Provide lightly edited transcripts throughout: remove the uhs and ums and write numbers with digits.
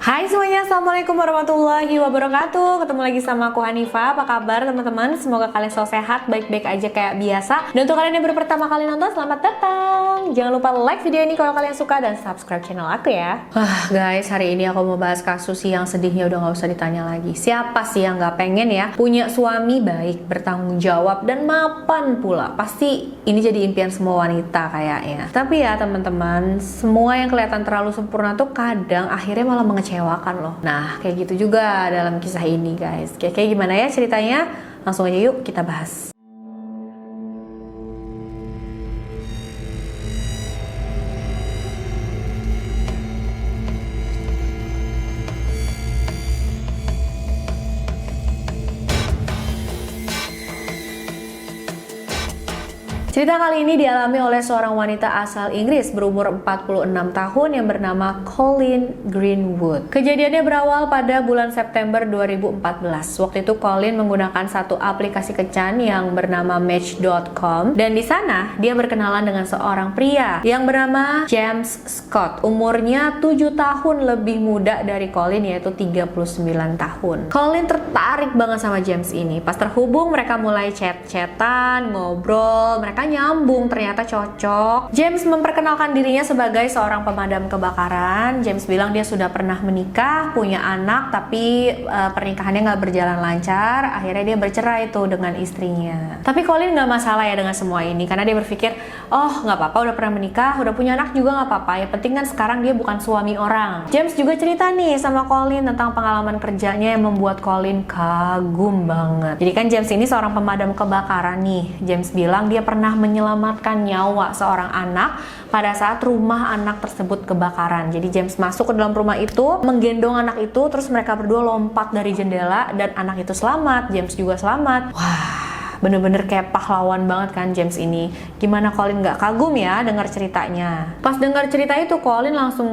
Hai semuanya, Assalamualaikum warahmatullahi wabarakatuh. Ketemu lagi sama aku Hanifah. Apa kabar teman-teman? Semoga kalian selalu sehat, baik-baik aja kayak biasa. Dan untuk kalian yang baru pertama kali nonton, selamat datang. Jangan lupa like video ini kalau kalian suka dan subscribe channel aku ya. Guys, hari ini aku mau bahas kasus yang sedihnya udah gak usah ditanya lagi. Siapa sih yang gak pengen ya punya suami baik, bertanggung jawab, dan mapan pula? Pasti ini jadi impian semua wanita kayaknya. Tapi ya teman-teman, semua yang kelihatan terlalu sempurna tuh kadang akhirnya malah mengecewakan loh. Nah, kayak gitu juga dalam kisah ini guys. Kayak gimana ya ceritanya? Langsung aja yuk kita bahas. Cerita kali ini dialami oleh seorang wanita asal Inggris berumur 46 tahun yang bernama Colleen Greenwood. Kejadiannya berawal pada bulan September 2014. Waktu itu Colleen menggunakan satu aplikasi kencan yang bernama Match.com, dan di sana dia berkenalan dengan seorang pria yang bernama James Scott. Umurnya 7 tahun lebih muda dari Colleen, yaitu 39 tahun. Colleen tertarik banget sama James ini. Pas terhubung mereka mulai chat-chatan, ngobrol, mereka nyambung, ternyata cocok. James memperkenalkan dirinya sebagai seorang pemadam kebakaran. James bilang dia sudah pernah menikah, punya anak, tapi pernikahannya nggak berjalan lancar. Akhirnya dia bercerai tuh dengan istrinya. Tapi Colleen nggak masalah ya dengan semua ini, karena dia berpikir, oh nggak apa-apa, udah pernah menikah, udah punya anak juga nggak apa-apa. Yang penting kan sekarang dia bukan suami orang. James juga cerita nih sama Colleen tentang pengalaman kerjanya yang membuat Colleen kagum banget. Jadi kan James ini seorang pemadam kebakaran nih. James bilang dia pernah menyelamatkan nyawa seorang anak pada saat rumah anak tersebut kebakaran. Jadi James masuk ke dalam rumah itu, menggendong anak itu, terus mereka berdua lompat dari jendela dan anak itu selamat, James juga selamat. Wah, bener-bener kayak pahlawan banget kan James ini. Gimana Colleen nggak kagum ya dengar ceritanya? Pas dengar cerita itu Colleen langsung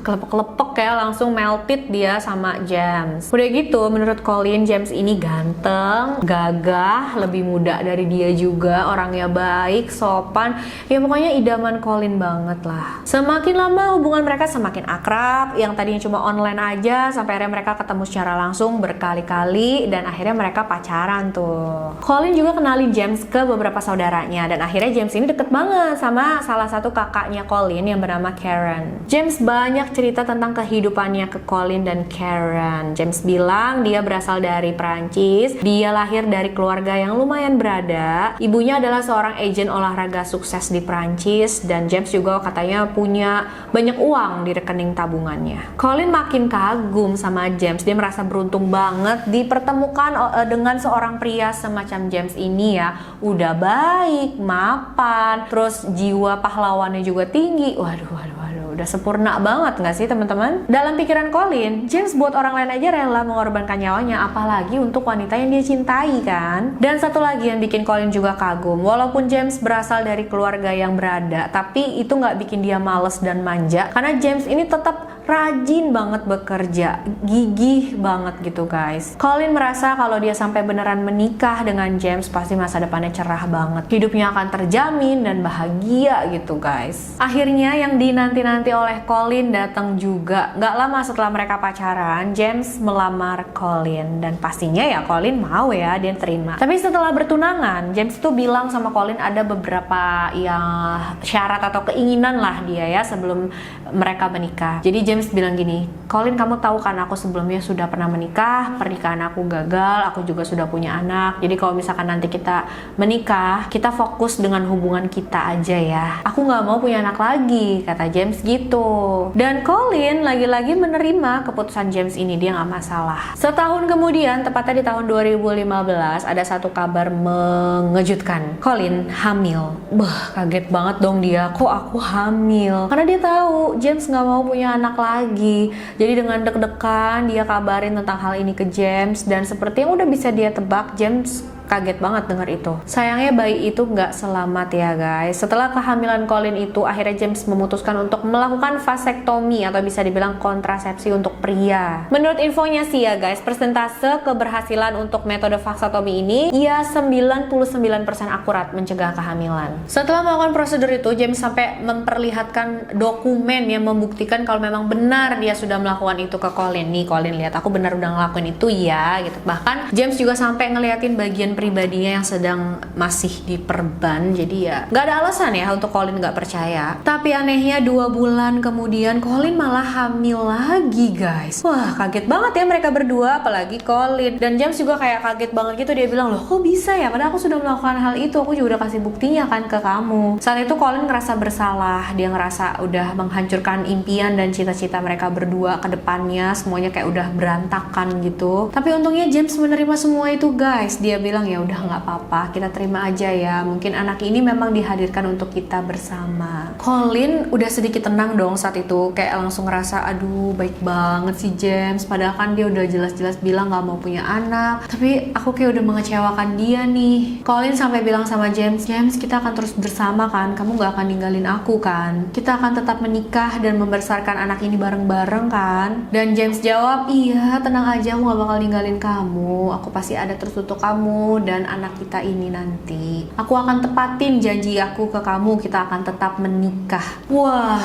kelepek-kelepek ya, langsung melted dia sama James. Udah gitu menurut Colleen James ini ganteng, gagah, lebih muda dari dia juga, orangnya baik, sopan. Ya pokoknya idaman Colleen banget lah. Semakin lama hubungan mereka semakin akrab, yang tadinya cuma online aja sampai akhirnya mereka ketemu secara langsung berkali-kali dan akhirnya mereka pacaran tuh. Colleen juga kenalin James ke beberapa saudaranya, dan akhirnya James ini deket banget sama salah satu kakaknya Colleen yang bernama Karen. James banyak cerita tentang kehidupannya ke Colleen dan Karen. James bilang dia berasal dari Perancis, dia lahir dari keluarga yang lumayan berada, ibunya adalah seorang agen olahraga sukses di Perancis, dan James juga katanya punya banyak uang di rekening tabungannya. Colleen makin kagum sama James, dia merasa beruntung banget dipertemukan dengan seorang pria semacam James ini ya, udah baik, mapan, terus jiwa pahlawannya juga tinggi. Waduh, udah sempurna banget nggak sih teman-teman? Dalam pikiran Colleen, James buat orang lain aja rela mengorbankan nyawanya, apalagi untuk wanita yang dia cintai kan? Dan satu lagi yang bikin Colleen juga kagum, walaupun James berasal dari keluarga yang berada, tapi itu nggak bikin dia males dan manja, karena James ini tetap rajin banget bekerja, gigih banget gitu guys. Colleen merasa kalau dia sampai beneran menikah dengan James, pasti masa depannya cerah banget, hidupnya akan terjamin dan bahagia gitu guys. Akhirnya yang dinanti-nanti oleh Colleen datang juga. Gak lama setelah mereka pacaran, James melamar Colleen, dan pastinya ya Colleen mau ya, dia terima. Tapi setelah bertunangan, James tuh bilang sama Colleen ada beberapa syarat atau keinginan lah dia ya sebelum mereka menikah. Jadi James bilang gini, Colleen, kamu tahu kan aku sebelumnya sudah pernah menikah, pernikahan aku gagal, aku juga sudah punya anak. Jadi kalau misalkan nanti kita menikah, kita fokus dengan hubungan kita aja ya. Aku nggak mau punya anak lagi, kata James gitu. Dan Colleen lagi-lagi menerima keputusan James ini, dia nggak masalah. Setahun kemudian, tepatnya di tahun 2015, ada satu kabar mengejutkan. Colleen hamil. Kaget banget dong dia, kok aku hamil? Karena dia tahu James nggak mau punya anak lagi. Jadi dengan deg-degan dia kabarin tentang hal ini ke James, dan seperti yang udah bisa dia tebak, James kaget banget dengar itu. Sayangnya bayi itu nggak selamat ya guys. Setelah kehamilan Colin itu, akhirnya James memutuskan untuk melakukan vasektomi atau bisa dibilang kontrasepsi untuk pria. Menurut infonya sih ya guys, persentase keberhasilan untuk metode vasektomi ini ya 99% akurat mencegah kehamilan. Setelah melakukan prosedur itu, James sampai memperlihatkan dokumen yang membuktikan kalau memang benar dia sudah melakukan itu ke Colin. Nih Colin, lihat aku benar udah ngelakuin itu ya gitu. Bahkan James juga sampai ngeliatin bagian pribadinya yang sedang masih diperban. Jadi ya nggak ada alasan ya untuk Colin nggak percaya. Tapi anehnya 2 bulan kemudian Colin malah hamil lagi guys. Wah kaget banget ya mereka berdua, apalagi Colin. Dan James juga kayak kaget banget gitu, dia bilang loh kok bisa ya, padahal aku sudah melakukan hal itu, aku juga udah kasih buktinya kan ke kamu. Saat itu Colin ngerasa bersalah, dia ngerasa udah menghancurkan impian dan cita-cita mereka berdua ke depannya, semuanya kayak udah berantakan gitu. Tapi untungnya James menerima semua itu guys. Dia bilang ya udah nggak apa-apa, kita terima aja ya, mungkin anak ini memang dihadirkan untuk kita bersama. Colin udah sedikit tenang dong saat itu, kayak langsung ngerasa aduh baik banget sih James, padahal kan dia udah jelas-jelas bilang nggak mau punya anak, tapi aku kayak udah mengecewakan dia nih. Colin sampai bilang sama James, James kita akan terus bersama kan, kamu nggak akan ninggalin aku kan, kita akan tetap menikah dan membesarkan anak ini bareng-bareng kan. Dan James jawab, iya tenang aja, aku gak bakal ninggalin kamu, aku pasti ada terus untuk kamu dan anak kita ini nanti. Aku akan tepatin janji aku ke kamu, kita akan tetap menikah. Wah,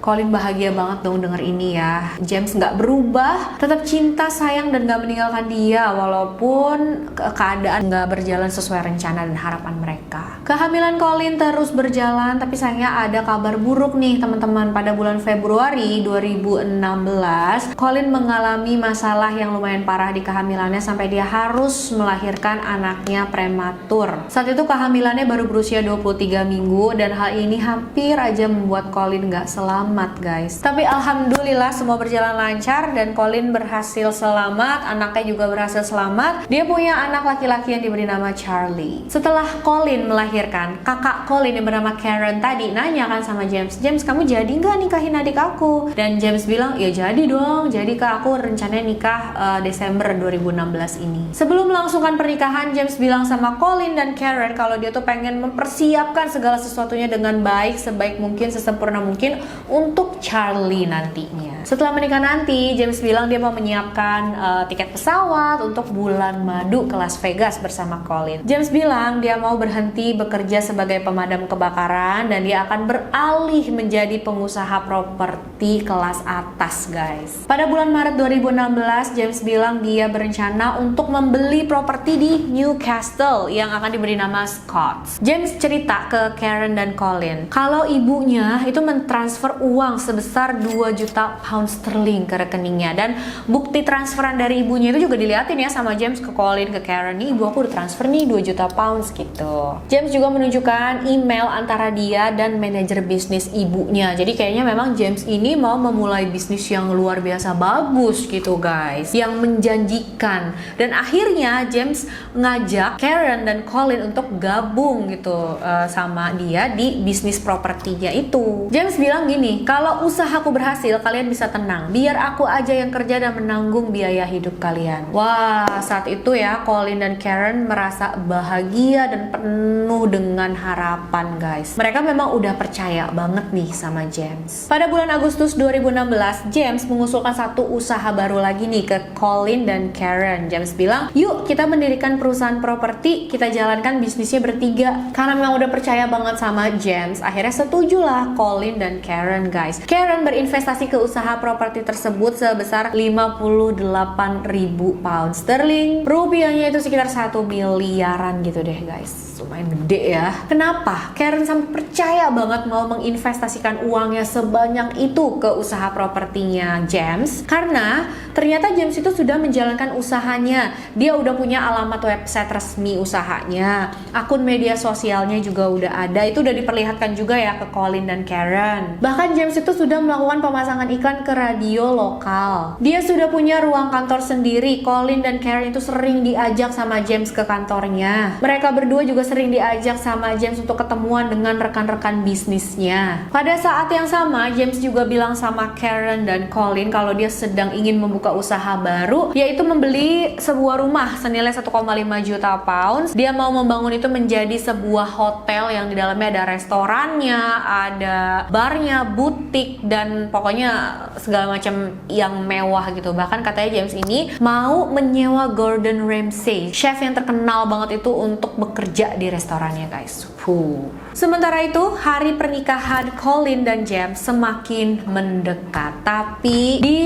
Colin bahagia banget dong denger ini ya. James nggak berubah, tetap cinta, sayang, dan nggak meninggalkan dia walaupun keadaan nggak berjalan sesuai rencana dan harapan mereka. Kehamilan Colin terus berjalan, tapi sayangnya ada kabar buruk nih teman-teman. Pada bulan Februari 2016, Colin mengalami masalah yang lumayan parah di kehamilannya sampai dia harus melahirkan anaknya prematur. Saat itu kehamilannya baru berusia 23 minggu dan hal ini hampir aja membuat Colin nggak selamat guys. Tapi alhamdulillah semua berjalan lancar dan Colin berhasil selamat, anaknya juga berhasil selamat. Dia punya anak laki-laki yang diberi nama Charlie. Setelah Colin melahirkan, kakak Colin yang bernama Karen tadi nanya kan sama James, James kamu jadi nggak nikahin adik aku? Dan James bilang ya jadi dong, jadi kak aku rencananya nikah Desember 2016 ini. Sebelum melangsungkan pernikahan, James bilang sama Colin dan Karen kalau dia tuh pengen mempersiapkan segala sesuatunya dengan baik, sebaik mungkin, sesempurna mungkin untuk Charlie nantinya. Setelah menikah nanti, James bilang dia mau menyiapkan tiket pesawat untuk bulan madu ke Las Vegas bersama Colin. James bilang dia mau berhenti bekerja sebagai pemadam kebakaran dan dia akan beralih menjadi pengusaha properti kelas atas guys. Pada bulan Maret 2016, James bilang dia berencana untuk membeli properti di Newcastle yang akan diberi nama Scotts. James cerita ke Karen dan Colin kalau ibunya itu mentransfer uang sebesar 2 juta pound sterling ke rekeningnya, dan bukti transferan dari ibunya itu juga diliatin ya sama James ke Colin, ke Karen, nih ibu aku udah transfer nih 2 juta pounds gitu. James juga menunjukkan email antara dia dan manajer bisnis ibunya, jadi kayaknya memang James ini mau memulai bisnis yang luar biasa bagus gitu guys, yang menjanjikan. Dan akhirnya James ngajak Karen dan Colin untuk gabung gitu sama dia di bisnis propertinya itu. James bilang gini, kalau usahaku berhasil kalian bisa tenang, biar aku aja yang kerja dan menanggung biaya hidup kalian. Wah, saat itu ya Colin dan Karen merasa bahagia dan penuh dengan harapan guys. Mereka memang udah percaya banget nih sama James. Pada bulan Agustus 2016, James mengusulkan satu usaha baru lagi nih ke Colin dan Karen. James bilang, yuk kita mendirikan perusahaan properti, kita jalankan bisnisnya bertiga. Karena memang udah percaya banget sama James, akhirnya setujulah Colin dan Karen guys. Karen berinvestasi ke usaha properti tersebut sebesar 58.000 pound sterling. Rupiahnya itu sekitar 1 miliaran gitu deh guys. Lumayan gede ya. Kenapa? Karen sampai percaya banget mau menginvestasikan uangnya sebanyak itu ke usaha propertinya James. Karena ternyata James itu sudah menjalankan usahanya. Dia udah punya alamat website resmi usahanya. Akun media sosialnya juga udah ada. Itu udah diperlihatkan juga ya ke Colin dan Karen. Bahkan James itu sudah melakukan pemasangan iklan siaran ke radio lokal. Dia sudah punya ruang kantor sendiri. Colin dan Karen itu sering diajak sama James ke kantornya. Mereka berdua juga sering diajak sama James untuk ketemuan dengan rekan-rekan bisnisnya. Pada saat yang sama, James juga bilang sama Karen dan Colin kalau dia sedang ingin membuka usaha baru, yaitu membeli sebuah rumah senilai 1,5 juta pounds. Dia mau membangun itu menjadi sebuah hotel yang di dalamnya ada restorannya, ada barnya, butik, dan pokoknya segala macam yang mewah gitu. Bahkan katanya James ini mau menyewa Gordon Ramsay, chef yang terkenal banget itu, untuk bekerja di restorannya, guys. Sementara itu, hari pernikahan Colin dan James semakin mendekat. Tapi di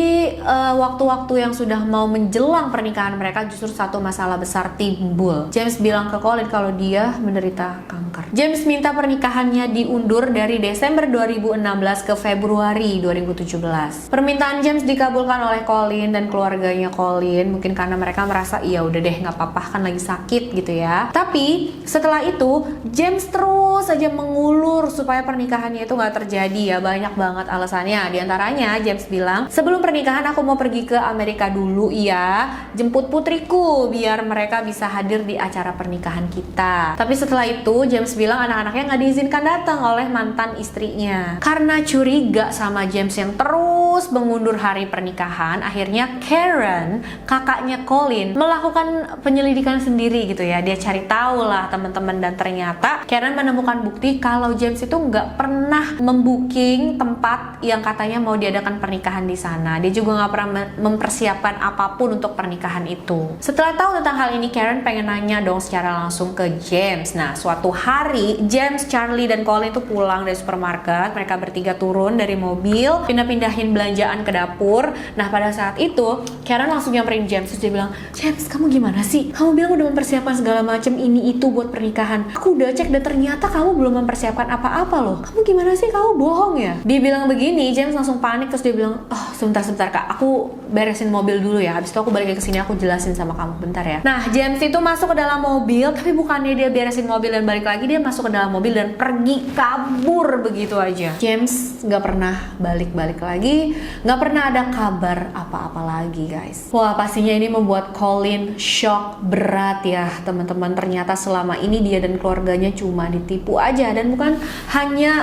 waktu-waktu yang sudah mau menjelang pernikahan mereka, justru satu masalah besar timbul. James bilang ke Colin kalau dia menderita kanker. James minta pernikahannya diundur dari Desember 2016 ke Februari 2017. Permintaan James dikabulkan oleh Colin dan keluarganya Colin, mungkin karena mereka merasa iya udah deh nggak apa-apa kan lagi sakit gitu ya. Tapi setelah itu James terus aja mengulur supaya pernikahannya itu nggak terjadi ya. Banyak banget alasannya. Di antaranya James bilang, sebelum pernikahan aku mau pergi ke Amerika dulu ya, jemput putriku biar mereka bisa hadir di acara pernikahan kita. Tapi setelah itu James bilang anak-anaknya nggak diizinkan datang oleh mantan istrinya. Karena curiga sama James yang terus mengundur hari pernikahan, akhirnya Karen, kakaknya Colin, melakukan penyelidikan sendiri gitu ya. Dia cari tahu lah teman-teman, dan ternyata Karen menemukan bukti kalau James itu nggak pernah membooking tempat yang katanya mau diadakan pernikahan di sana. Dia juga nggak pernah mempersiapkan apapun untuk pernikahan itu. Setelah tahu tentang hal ini, Karen pengen nanya dong secara langsung ke James. Nah, suatu hari James, Charlie, dan Colin itu pulang dari supermarket. Mereka bertiga turun dari mobil, pindah-pindahin belanjaan ke dapur. Nah, pada saat itu Karen langsung nyamperin James. Terus dia bilang, James, kamu gimana sih? Kamu bilang udah mempersiapkan segala macam ini itu buat pernikahan. Aku udah cek dan ternyata kamu belum mempersiapkan apa-apa loh. Kamu gimana sih? Kamu bohong ya? Dia bilang begini, James langsung panik. Terus dia bilang, oh sebentar kak, aku beresin mobil dulu ya. Habis itu aku balik ke sini, aku jelasin sama kamu bentar ya. Nah, James itu masuk ke dalam mobil, tapi bukannya dia beresin mobil dan balik lagi, dia masuk ke dalam mobil dan pergi kabur begitu aja. James nggak pernah balik lagi, nggak pernah ada kabar apa-apa lagi, guys. Wah, pastinya ini membuat Colin shock berat ya, teman-teman. Ternyata selama ini dia dan keluarganya cuma ditipu aja, dan bukan hanya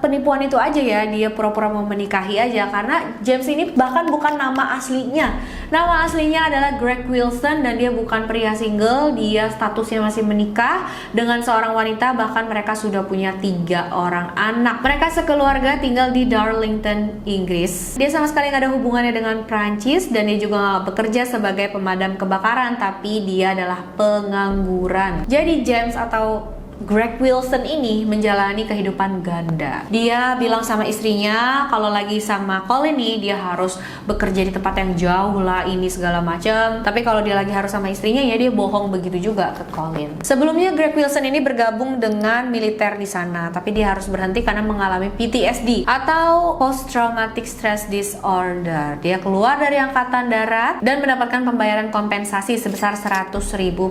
penipuan itu aja ya, dia pura-pura mau menikahi aja. Karena James ini bahkan bukan nama aslinya. Nama aslinya adalah Greg Wilson, dan dia bukan pria single. Dia statusnya masih menikah dengan seorang wanita, bahkan mereka sudah punya 3 orang anak. Mereka sekeluarga tinggal di Darlington, Inggris. Dia sama sekali nggak ada hubungannya dengan Prancis, dan dia juga bekerja sebagai pemadam kebakaran, tapi dia adalah pengangguran. Jadi James atau Greg Wilson ini menjalani kehidupan ganda. Dia bilang sama istrinya kalau lagi sama Colin nih, dia harus bekerja di tempat yang jauh lah, ini segala macam. Tapi kalau dia lagi harus sama istrinya, ya dia bohong begitu juga ke Colin. Sebelumnya Greg Wilson ini bergabung dengan militer di sana, tapi dia harus berhenti karena mengalami PTSD atau Post Traumatic Stress Disorder. Dia keluar dari angkatan darat dan mendapatkan pembayaran kompensasi sebesar 100.000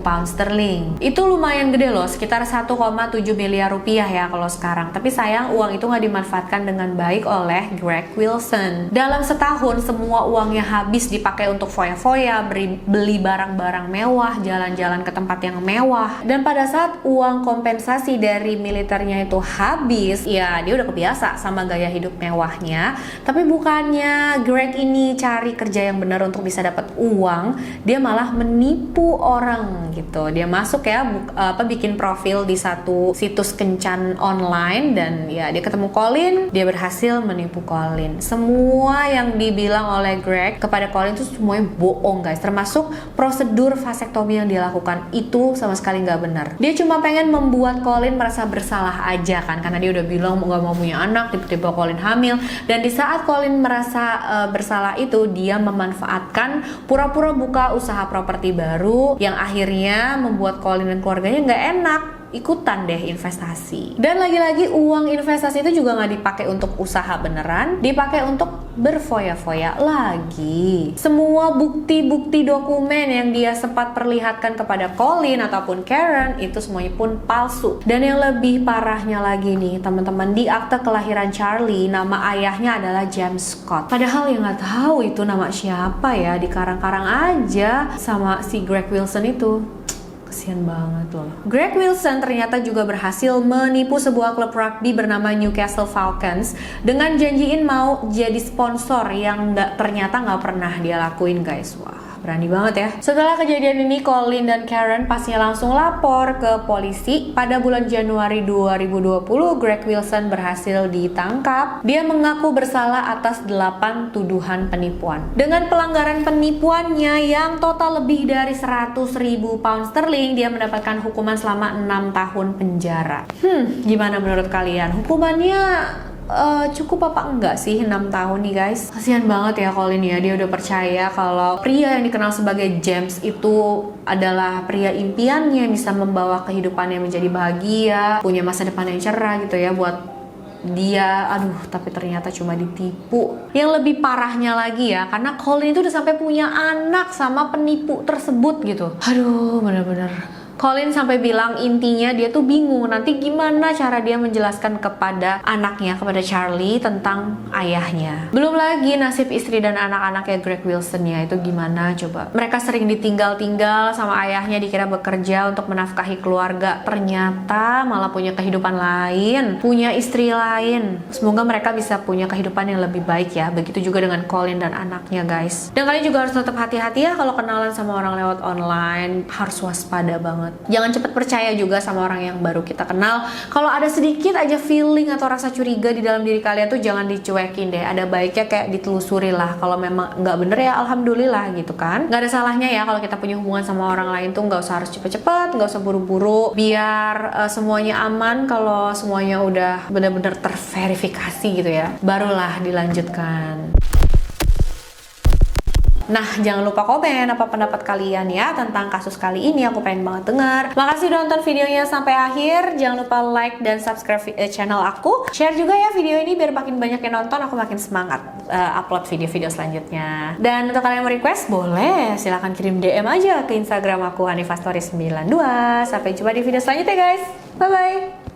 pound sterling. Itu lumayan gede loh, sekitar 1,7 miliar rupiah ya kalau sekarang. Tapi sayang uang itu nggak dimanfaatkan dengan baik oleh Greg Wilson. Dalam setahun semua uangnya habis dipakai untuk foya-foya, beli barang-barang mewah, jalan-jalan ke tempat yang mewah. Dan pada saat uang kompensasi dari militernya itu habis, ya dia udah kebiasa sama gaya hidup mewahnya. Tapi bukannya Greg ini cari kerja yang benar untuk bisa dapat uang, dia malah menipu orang gitu. Dia masuk ya bikin profil di satu situs kencan online, dan ya dia ketemu Colin, dia berhasil menipu Colin. Semua yang dibilang oleh Greg kepada Colin itu semuanya bohong, guys. Termasuk prosedur vasektomi yang dia lakukan itu sama sekali nggak benar. Dia cuma pengen membuat Colin merasa bersalah aja kan, karena dia udah bilang nggak mau punya anak, tiba-tiba Colin hamil. Dan di saat Colin merasa bersalah itu, dia memanfaatkan pura-pura buka usaha properti baru yang akhirnya membuat Colin dan keluarganya nggak enak, ikutan deh investasi. Dan lagi-lagi uang investasi itu juga nggak dipakai untuk usaha beneran, dipakai untuk berfoya-foya lagi. Semua bukti-bukti dokumen yang dia sempat perlihatkan kepada Colin ataupun Karen itu semuanya pun palsu. Dan yang lebih parahnya lagi nih teman-teman, di akte kelahiran Charlie nama ayahnya adalah James Scott. Padahal yang nggak tahu itu nama siapa ya, dikarang-karang aja sama si Greg Wilson itu. Kasian banget loh. Greg Wilson ternyata juga berhasil menipu sebuah klub rugby bernama Newcastle Falcons dengan janjiin mau jadi sponsor yang ternyata nggak pernah dia lakuin guys. Wah, berani banget ya. Setelah kejadian ini, Colin dan Karen pastinya langsung lapor ke polisi. Pada bulan Januari 2020, Greg Wilson berhasil ditangkap. Dia mengaku bersalah atas 8 tuduhan penipuan. Dengan pelanggaran penipuannya yang total lebih dari 100.000 pound sterling, dia mendapatkan hukuman selama 6 tahun penjara. Gimana menurut kalian? Hukumannya cukup apa enggak sih 6 tahun nih guys? Kasihan banget ya Colin ya, dia udah percaya kalau pria yang dikenal sebagai James itu adalah pria impiannya, bisa membawa kehidupannya menjadi bahagia, punya masa depan yang cerah gitu ya buat dia. Aduh, tapi ternyata cuma ditipu. Yang lebih parahnya lagi ya, karena Colin itu udah sampai punya anak sama penipu tersebut gitu. Aduh, bener-bener Colin sampai bilang intinya dia tuh bingung nanti gimana cara dia menjelaskan kepada anaknya, kepada Charlie tentang ayahnya. Belum lagi nasib istri dan anak-anaknya Greg Wilson ya, itu gimana coba. Mereka sering ditinggal-tinggal sama ayahnya, dikira bekerja untuk menafkahi keluarga, ternyata malah punya kehidupan lain, punya istri lain. Semoga mereka bisa punya kehidupan yang lebih baik ya. Begitu juga dengan Colin dan anaknya guys. Dan kalian juga harus tetap hati-hati ya kalau kenalan sama orang lewat online, harus waspada banget. Jangan cepat percaya juga sama orang yang baru kita kenal. Kalau ada sedikit aja feeling atau rasa curiga di dalam diri kalian tuh jangan dicuekin deh. Ada baiknya kayak ditelusuri lah. Kalau memang nggak bener ya alhamdulillah gitu kan. Nggak ada salahnya ya kalau kita punya hubungan sama orang lain tuh nggak usah harus cepet-cepet, nggak usah buru-buru. Biar semuanya aman. Kalau semuanya udah bener-bener terverifikasi gitu ya, barulah dilanjutkan. Nah, jangan lupa komen apa pendapat kalian ya tentang kasus kali ini. Aku pengen banget dengar. Makasih udah nonton videonya sampai akhir. Jangan lupa like dan subscribe channel aku. Share juga ya video ini biar makin banyak yang nonton. Aku makin semangat upload video-video selanjutnya. Dan untuk kalian yang mau request, boleh silahkan kirim DM aja ke Instagram aku, HanifaStory92. Sampai jumpa di video selanjutnya guys. Bye-bye.